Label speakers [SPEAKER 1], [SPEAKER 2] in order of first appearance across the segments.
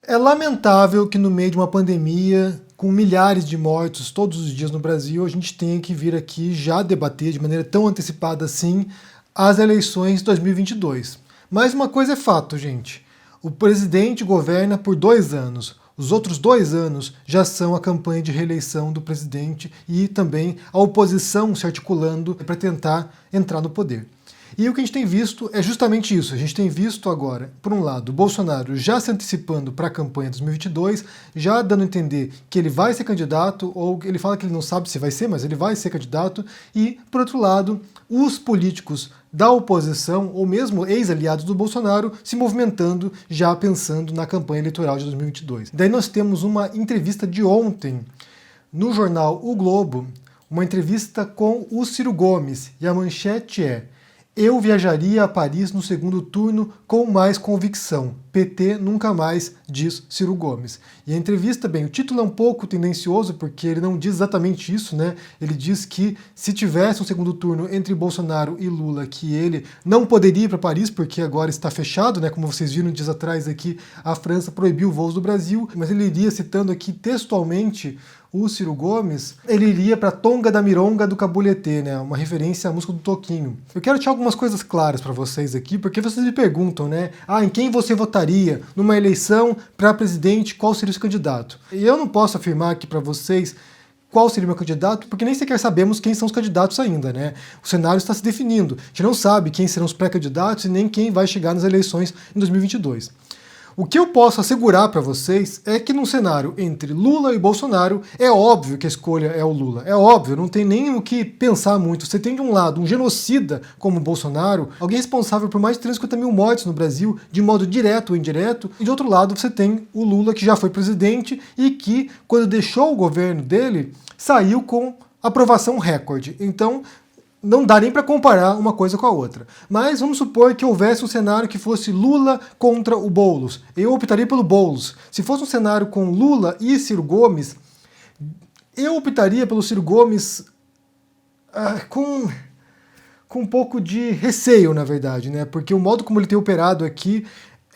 [SPEAKER 1] É lamentável que no meio de uma pandemia, com milhares de mortos todos os dias no Brasil, a gente tenha que vir aqui já debater de maneira tão antecipada assim as eleições de 2022. Mas uma coisa é fato, gente. O presidente governa por 2 anos. Os outros 2 anos já são a campanha de reeleição do presidente e também a oposição se articulando para tentar entrar no poder. E o que a gente tem visto é justamente isso. A gente tem visto agora, por um lado, o Bolsonaro já se antecipando para a campanha de 2022, já dando a entender que ele vai ser candidato, ou ele fala que ele não sabe se vai ser, mas ele vai ser candidato, e, por outro lado, os políticos da oposição, ou mesmo ex-aliados do Bolsonaro, se movimentando, já pensando na campanha eleitoral de 2022. Daí nós temos uma entrevista de ontem no jornal O Globo, uma entrevista com o Ciro Gomes, e a manchete é: "Eu viajaria a Paris no segundo turno com mais convicção. PT nunca mais", diz Ciro Gomes. E a entrevista, bem, o título é um pouco tendencioso porque ele não diz exatamente isso, né? Ele diz que se tivesse um segundo turno entre Bolsonaro e Lula, que ele não poderia ir para Paris porque agora está fechado, né? Como vocês viram dias atrás aqui, a França proibiu voos do Brasil, mas ele iria, citando aqui textualmente o Ciro Gomes, ele iria para Tonga da Mironga do Cabulete, né? Uma referência à música do Toquinho. Eu quero tirar algumas coisas claras para vocês aqui, porque vocês me perguntam, né? Em quem você votaria numa eleição para presidente, qual seria o seu candidato? E eu não posso afirmar aqui para vocês qual seria o meu candidato, porque nem sequer sabemos quem são os candidatos ainda, né? O cenário está se definindo. A gente não sabe quem serão os pré-candidatos e nem quem vai chegar nas eleições em 2022. O que eu posso assegurar para vocês é que num cenário entre Lula e Bolsonaro, é óbvio que a escolha é o Lula. É óbvio, não tem nem o que pensar muito. Você tem de um lado um genocida como o Bolsonaro, alguém responsável por mais de 350 mil mortes no Brasil, de modo direto ou indireto, e de outro lado você tem o Lula, que já foi presidente e que, quando deixou o governo dele, saiu com aprovação recorde. Então, não dá nem para comparar uma coisa com a outra. Mas vamos supor que houvesse um cenário que fosse Lula contra o Boulos. Eu optaria pelo Boulos. Se fosse um cenário com Lula e Ciro Gomes, eu optaria pelo Ciro Gomes com um pouco de receio, na verdade, né? Porque o modo como ele tem operado aqui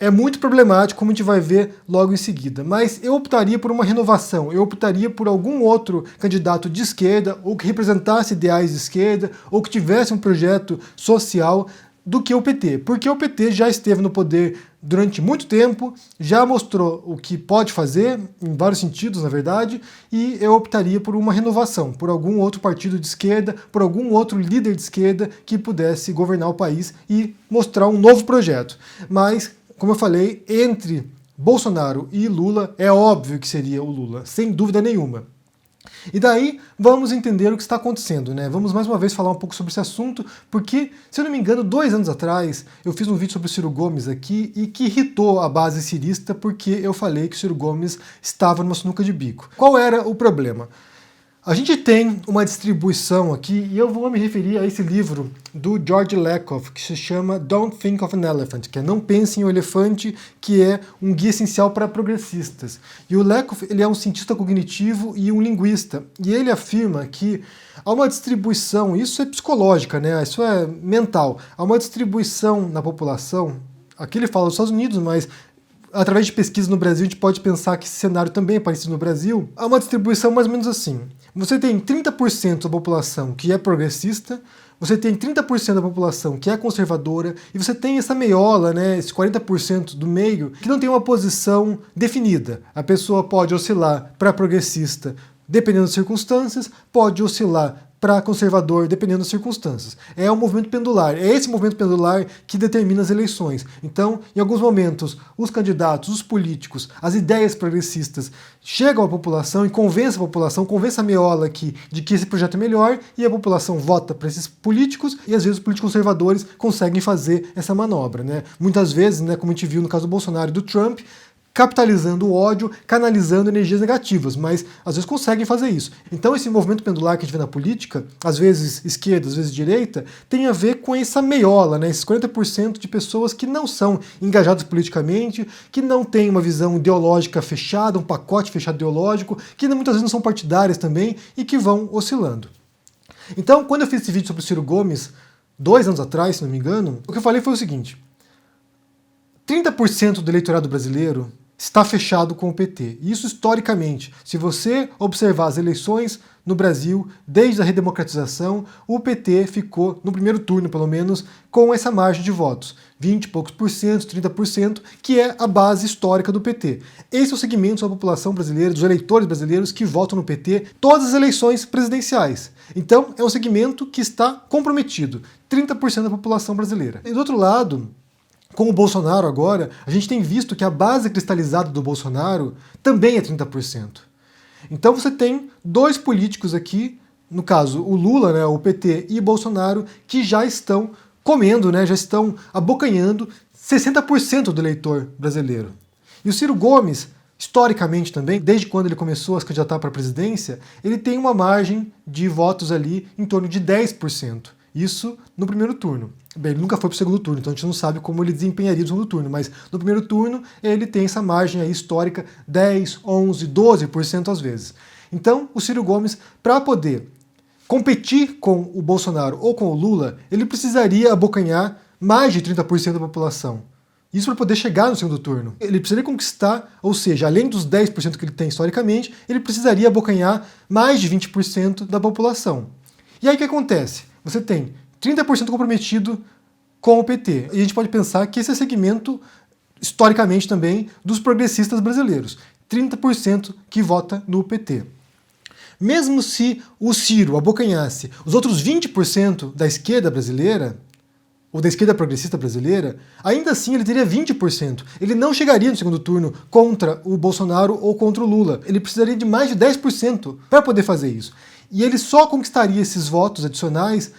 [SPEAKER 1] é muito problemático, como a gente vai ver logo em seguida. Mas eu optaria por uma renovação, eu optaria por algum outro candidato de esquerda, ou que representasse ideais de esquerda, ou que tivesse um projeto social, do que o PT. Porque o PT já esteve no poder durante muito tempo, já mostrou o que pode fazer, em vários sentidos, na verdade, e eu optaria por uma renovação, por algum outro partido de esquerda, por algum outro líder de esquerda que pudesse governar o país e mostrar um novo projeto. Mas, como eu falei, entre Bolsonaro e Lula, é óbvio que seria o Lula, sem dúvida nenhuma. E daí vamos entender o que está acontecendo, né? Vamos mais uma vez falar um pouco sobre esse assunto, porque, se eu não me engano, 2 anos atrás eu fiz um vídeo sobre o Ciro Gomes aqui e que irritou a base cirista porque eu falei que o Ciro Gomes estava numa sinuca de bico. Qual era o problema? A gente tem uma distribuição aqui, e eu vou me referir a esse livro do George Lakoff, que se chama Don't Think of an Elephant, que é Não Pense em um Elefante, que é um guia essencial para progressistas. E o Lakoff, ele é um cientista cognitivo e um linguista, e ele afirma que há uma distribuição, isso é psicológica, né? Isso é mental, há uma distribuição na população, aqui ele fala dos Estados Unidos, mas através de pesquisa no Brasil, a gente pode pensar que esse cenário também é parecido no Brasil. Há uma distribuição mais ou menos assim. Você tem 30% da população que é progressista, você tem 30% da população que é conservadora, e você tem essa meiola, né, esse 40% do meio, que não tem uma posição definida. A pessoa pode oscilar para progressista dependendo das circunstâncias, pode oscilar para conservador, dependendo das circunstâncias. É um movimento pendular, é esse movimento pendular que determina as eleições. Então, em alguns momentos, os candidatos, os políticos, as ideias progressistas chegam à população e convencem a população, convencem a meola aqui de que esse projeto é melhor, e a população vota para esses políticos, e às vezes os políticos conservadores conseguem fazer essa manobra, né? Muitas vezes, né, como a gente viu no caso do Bolsonaro e do Trump, capitalizando o ódio, canalizando energias negativas, mas às vezes conseguem fazer isso. Então esse movimento pendular que a gente vê na política, às vezes esquerda, às vezes direita, tem a ver com essa meiola, né? Esses 40% de pessoas que não são engajadas politicamente, que não têm uma visão ideológica fechada, um pacote fechado ideológico, que muitas vezes não são partidárias também e que vão oscilando. Então, quando eu fiz esse vídeo sobre o Ciro Gomes, 2 anos atrás, se não me engano, o que eu falei foi o seguinte: 30% do eleitorado brasileiro está fechado com o PT. Isso historicamente. Se você observar as eleições no Brasil, desde a redemocratização, o PT ficou, no primeiro turno pelo menos, com essa margem de votos. 20 e poucos por cento, 30%, que é a base histórica do PT. Esse é o segmento da população brasileira, dos eleitores brasileiros que votam no PT todas as eleições presidenciais. Então, é um segmento que está comprometido. 30% da população brasileira. E do outro lado, com o Bolsonaro agora, a gente tem visto que a base cristalizada do Bolsonaro também é 30%. Então você tem dois políticos aqui, no caso o Lula, né, o PT e Bolsonaro, que já estão comendo, né, já estão abocanhando 60% do eleitor brasileiro. E o Ciro Gomes, historicamente também, desde quando ele começou a se candidatar para a presidência, ele tem uma margem de votos ali em torno de 10%. Isso no primeiro turno. Bem, ele nunca foi para o segundo turno, então a gente não sabe como ele desempenharia no segundo turno, mas no primeiro turno ele tem essa margem aí histórica, 10, 11, 12% às vezes. Então, o Ciro Gomes, para poder competir com o Bolsonaro ou com o Lula, ele precisaria abocanhar mais de 30% da população. Isso para poder chegar no segundo turno. Ele precisaria conquistar, ou seja, além dos 10% que ele tem historicamente, ele precisaria abocanhar mais de 20% da população. E aí o que acontece? Você tem 30% comprometido com o PT. E a gente pode pensar que esse é segmento, historicamente também, dos progressistas brasileiros. 30% que vota no PT. Mesmo se o Ciro abocanhasse os outros 20% da esquerda brasileira, ou da esquerda progressista brasileira, ainda assim ele teria 20%. Ele não chegaria no segundo turno contra o Bolsonaro ou contra o Lula. Ele precisaria de mais de 10% para poder fazer isso. E ele só conquistaria esses votos adicionais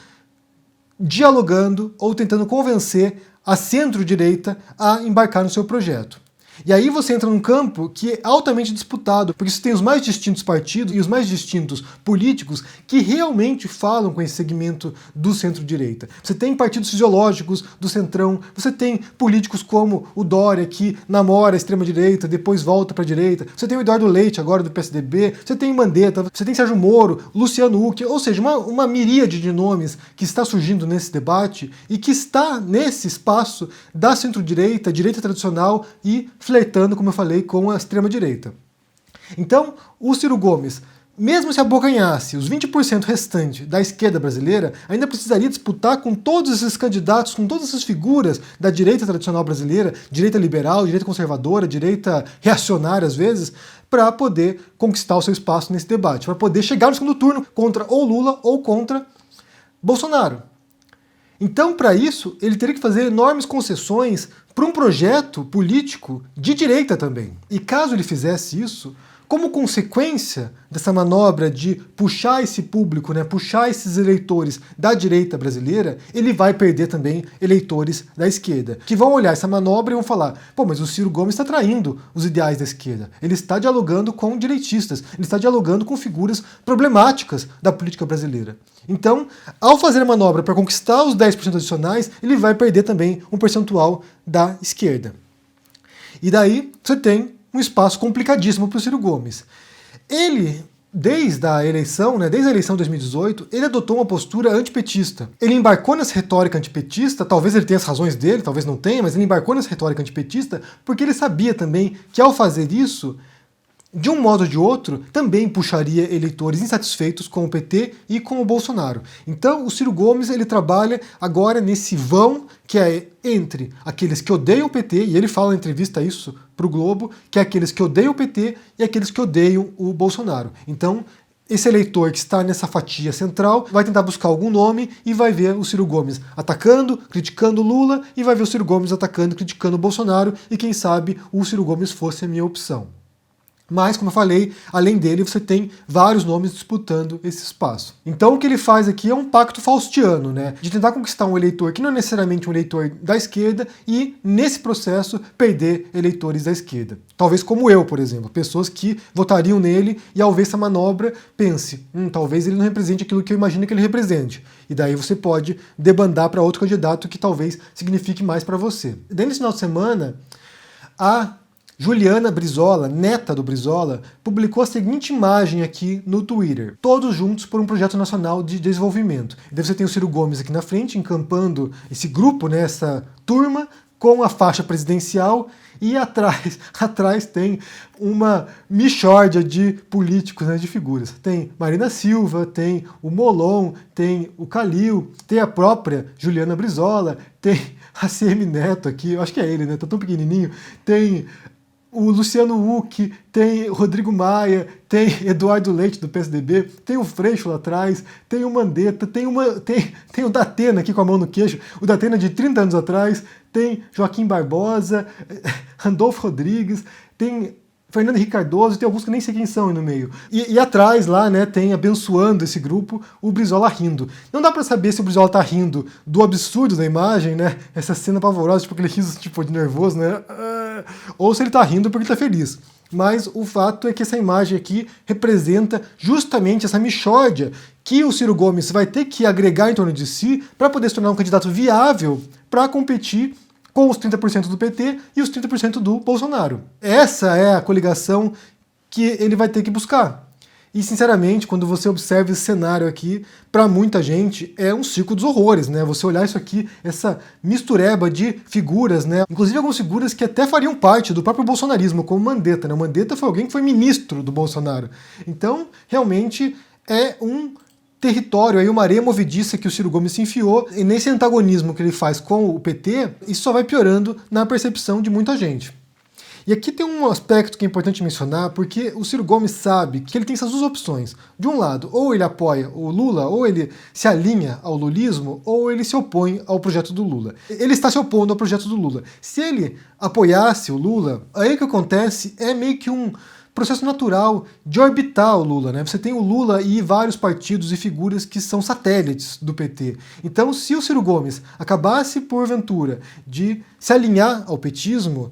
[SPEAKER 1] dialogando ou tentando convencer a centro-direita a embarcar no seu projeto. E aí você entra num campo que é altamente disputado, porque você tem os mais distintos partidos e os mais distintos políticos que realmente falam com esse segmento do centro-direita. Você tem partidos fisiológicos do centrão, você tem políticos como o Dória, que namora a extrema-direita, depois volta para a direita, você tem o Eduardo Leite, agora do PSDB, você tem Mandetta, você tem Sérgio Moro, Luciano Huck, ou seja, uma miríade de nomes que está surgindo nesse debate e que está nesse espaço da centro-direita, direita tradicional e flertando, como eu falei, com a extrema-direita. Então, o Ciro Gomes, mesmo se abocanhasse os 20% restantes da esquerda brasileira, ainda precisaria disputar com todos esses candidatos, com todas essas figuras da direita tradicional brasileira, direita liberal, direita conservadora, direita reacionária às vezes, para poder conquistar o seu espaço nesse debate, para poder chegar no segundo turno contra ou Lula ou contra Bolsonaro. Então, para isso, ele teria que fazer enormes concessões para um projeto político de direita também. E caso ele fizesse isso, como consequência dessa manobra de puxar esse público, né, puxar esses eleitores da direita brasileira, ele vai perder também eleitores da esquerda, que vão olhar essa manobra e vão falar: pô, mas o Ciro Gomes está traindo os ideais da esquerda. Ele está dialogando com direitistas, ele está dialogando com figuras problemáticas da política brasileira. Então, ao fazer a manobra para conquistar os 10% adicionais, ele vai perder também um percentual da esquerda. E daí você tem um espaço complicadíssimo para o Ciro Gomes. Ele, desde a eleição de 2018, ele adotou uma postura antipetista. Ele embarcou nessa retórica antipetista, talvez ele tenha as razões dele, talvez não tenha, mas ele embarcou nessa retórica antipetista porque ele sabia também que ao fazer isso, de um modo ou de outro, também puxaria eleitores insatisfeitos com o PT e com o Bolsonaro. Então, o Ciro Gomes ele trabalha agora nesse vão que é entre aqueles que odeiam o PT, e ele fala na entrevista isso para o Globo, que é aqueles que odeiam o PT e aqueles que odeiam o Bolsonaro. Então, esse eleitor que está nessa fatia central vai tentar buscar algum nome e vai ver o Ciro Gomes atacando, criticando o Lula, e vai ver o Ciro Gomes atacando, criticando o Bolsonaro, e quem sabe o Ciro Gomes fosse a minha opção. Mas, como eu falei, além dele você tem vários nomes disputando esse espaço. Então o que ele faz aqui é um pacto faustiano, né? De tentar conquistar um eleitor que não é necessariamente um eleitor da esquerda e, nesse processo, perder eleitores da esquerda. Talvez como eu, por exemplo. Pessoas que votariam nele e, ao ver essa manobra, pense: talvez ele não represente aquilo que eu imagino que ele represente. E daí você pode debandar para outro candidato que talvez signifique mais para você. Nesse final de semana, a Juliana Brizola, neta do Brizola, publicou a seguinte imagem aqui no Twitter: todos juntos por um projeto nacional de desenvolvimento. E daí você tem o Ciro Gomes aqui na frente, encampando esse grupo, né, essa turma, com a faixa presidencial, E atrás tem uma mixórdia de políticos, né, de figuras. Tem Marina Silva, tem o Molon, tem o Calil, tem a própria Juliana Brizola, tem a CM Neto aqui, eu acho que é ele, né? Tá tão pequenininho. Tem o Luciano Huck, tem o Rodrigo Maia, tem Eduardo Leite do PSDB, tem o Freixo lá atrás, tem o Mandetta, tem o Datena aqui com a mão no queixo, o Datena de 30 anos atrás, tem Joaquim Barbosa, Randolfo Rodrigues, tem Fernando Henrique Cardoso, tem alguns que nem sei quem são aí no meio. E atrás lá, né, tem, abençoando esse grupo, o Brizola rindo. Não dá pra saber se o Brizola tá rindo do absurdo da imagem, né, essa cena pavorosa, tipo aquele riso tipo, de nervoso, né, ou se ele tá rindo porque ele tá feliz. Mas o fato é que essa imagem aqui representa justamente essa mixórdia que o Ciro Gomes vai ter que agregar em torno de si para poder se tornar um candidato viável para competir com os 30% do PT e os 30% do Bolsonaro. Essa é a coligação que ele vai ter que buscar. E, sinceramente, quando você observa esse cenário aqui, para muita gente é um circo dos horrores, né? Você olhar isso aqui, essa mistureba de figuras, né? Inclusive algumas figuras que até fariam parte do próprio bolsonarismo, como Mandetta, né? O Mandetta foi alguém que foi ministro do Bolsonaro. Então, realmente, é um território, aí uma areia movediça que o Ciro Gomes se enfiou, e nesse antagonismo que ele faz com o PT, isso só vai piorando na percepção de muita gente. E aqui tem um aspecto que é importante mencionar, porque o Ciro Gomes sabe que ele tem essas duas opções. De um lado, ou ele apoia o Lula, ou ele se alinha ao lulismo, ou ele se opõe ao projeto do Lula. Ele está se opondo ao projeto do Lula. Se ele apoiasse o Lula, aí o que acontece é meio que um processo natural de orbitar o Lula, né? Você tem o Lula e vários partidos e figuras que são satélites do PT. Então, se o Ciro Gomes acabasse, porventura, de se alinhar ao petismo,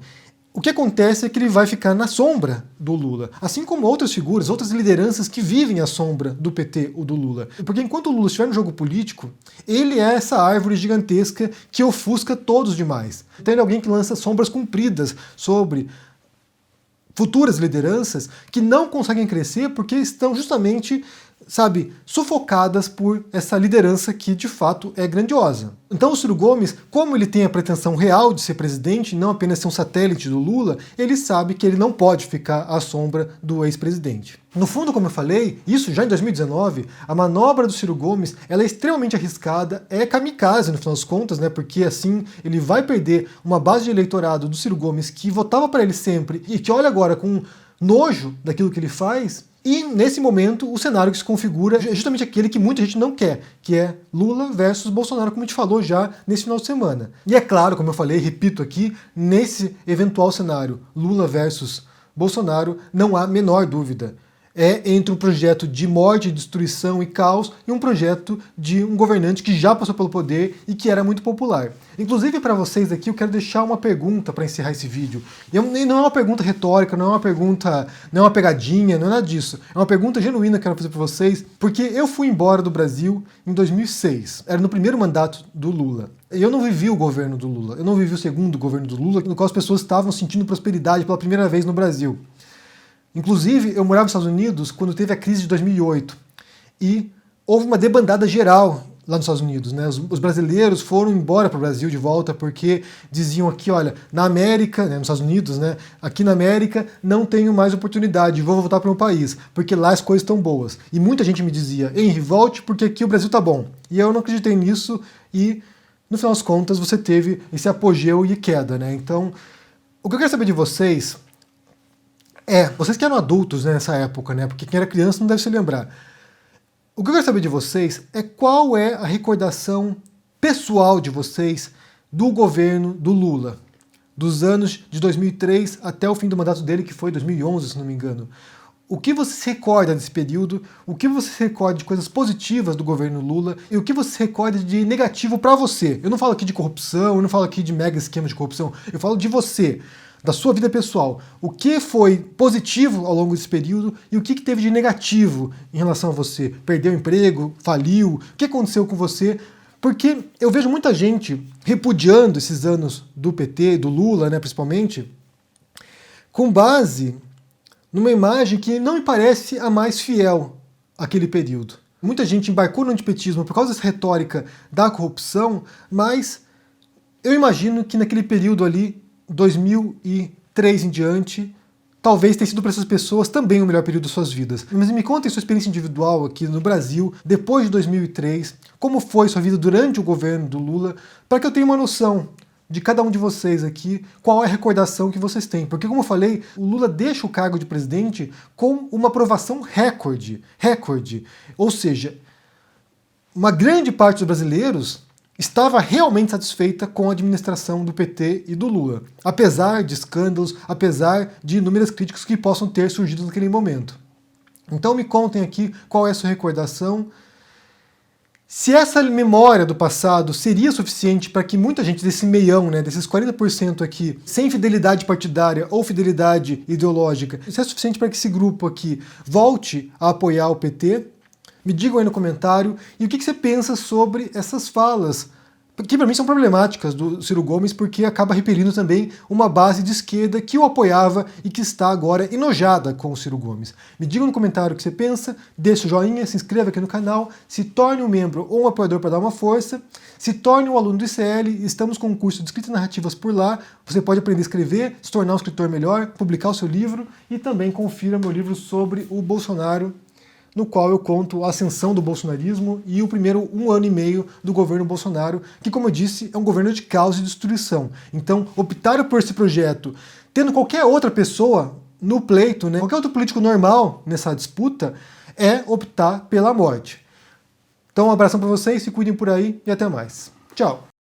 [SPEAKER 1] o que acontece é que ele vai ficar na sombra do Lula, assim como outras figuras, outras lideranças que vivem à sombra do PT ou do Lula. Porque enquanto o Lula estiver no jogo político, ele é essa árvore gigantesca que ofusca todos demais. Tem alguém que lança sombras compridas sobre futuras lideranças que não conseguem crescer porque estão justamente, sabe, sufocadas por essa liderança que de fato é grandiosa. Então o Ciro Gomes, como ele tem a pretensão real de ser presidente, não apenas ser um satélite do Lula, ele sabe que ele não pode ficar à sombra do ex-presidente. No fundo, como eu falei, isso já em 2019, a manobra do Ciro Gomes ela é extremamente arriscada, é kamikaze no final das contas, né? Porque assim ele vai perder uma base de eleitorado do Ciro Gomes que votava para ele sempre e que olha agora com nojo daquilo que ele faz. E, nesse momento, o cenário que se configura é justamente aquele que muita gente não quer, que é Lula versus Bolsonaro, como a gente falou já nesse final de semana. E é claro, como eu falei, repito aqui, nesse eventual cenário Lula versus Bolsonaro, não há menor dúvida. É entre um projeto de morte, destruição e caos e um projeto de um governante que já passou pelo poder e que era muito popular. Inclusive, para vocês aqui, eu quero deixar uma pergunta para encerrar esse vídeo. E não é uma pergunta retórica, não é uma pergunta, não é uma pegadinha, não é nada disso. É uma pergunta genuína que eu quero fazer para vocês, porque eu fui embora do Brasil em 2006. Era no primeiro mandato do Lula. Eu não vivi o governo do Lula, eu não vivi o segundo governo do Lula, no qual as pessoas estavam sentindo prosperidade pela primeira vez no Brasil. Inclusive, eu morava nos Estados Unidos quando teve a crise de 2008 e houve uma debandada geral lá nos Estados Unidos, né? Os brasileiros foram embora para o Brasil de volta porque diziam aqui, olha, na América, né, nos Estados Unidos, né, aqui na América não tenho mais oportunidade, vou voltar para o meu país, porque lá as coisas estão boas. E muita gente me dizia, Henry, volte porque aqui o Brasil tá bom. E eu não acreditei nisso e, no final das contas, você teve esse apogeu e queda, né? Então, o que eu quero saber de vocês vocês que eram adultos, né, nessa época, né, porque quem era criança não deve se lembrar. O que eu quero saber de vocês é qual é a recordação pessoal de vocês do governo do Lula, dos anos de 2003 até o fim do mandato dele, que foi 2011, se não me engano. O que você se recorda desse período, o que você se recorda de coisas positivas do governo Lula e o que você se recorda de negativo para você. Eu não falo aqui de corrupção, eu não falo aqui de mega esquemas de corrupção, eu falo de você, da sua vida pessoal. O que foi positivo ao longo desse período e o que teve de negativo em relação a você? Perdeu o emprego? Faliu? O que aconteceu com você? Porque eu vejo muita gente repudiando esses anos do PT, do Lula, né, principalmente, com base numa imagem que não me parece a mais fiel àquele período. Muita gente embarcou no antipetismo por causa dessa retórica da corrupção, mas eu imagino que naquele período ali, 2003, 3 em diante, talvez tenha sido para essas pessoas também o melhor período de suas vidas. Mas me contem sua experiência individual aqui no Brasil, depois de 2003, como foi sua vida durante o governo do Lula, para que eu tenha uma noção de cada um de vocês aqui, qual é a recordação que vocês têm. Porque, como eu falei, o Lula deixa o cargo de presidente com uma aprovação recorde. Ou seja, uma grande parte dos brasileiros estava realmente satisfeita com a administração do PT e do Lula, apesar de escândalos, apesar de inúmeras críticas que possam ter surgido naquele momento. Então me contem aqui qual é a sua recordação. Se essa memória do passado seria suficiente para que muita gente desse meião, né, desses 40% aqui, sem fidelidade partidária ou fidelidade ideológica, se é suficiente para que esse grupo aqui volte a apoiar o PT, me digam aí no comentário. E o que você pensa sobre essas falas, que para mim são problemáticas, do Ciro Gomes, porque acaba repelindo também uma base de esquerda que o apoiava e que está agora enojada com o Ciro Gomes. Me digam no comentário o que você pensa, deixe o joinha, se inscreva aqui no canal, se torne um membro ou um apoiador para dar uma força, se torne um aluno do ICL, estamos com um curso de escrita e narrativas por lá, você pode aprender a escrever, se tornar um escritor melhor, publicar o seu livro e também confira meu livro sobre o Bolsonaro, no qual eu conto a ascensão do bolsonarismo e o primeiro 1 ano e meio do governo Bolsonaro, que, como eu disse, é um governo de caos e destruição. Então, optaram por esse projeto, tendo qualquer outra pessoa no pleito, né, qualquer outro político normal nessa disputa, é optar pela morte. Então, um abração para vocês, se cuidem por aí e até mais. Tchau!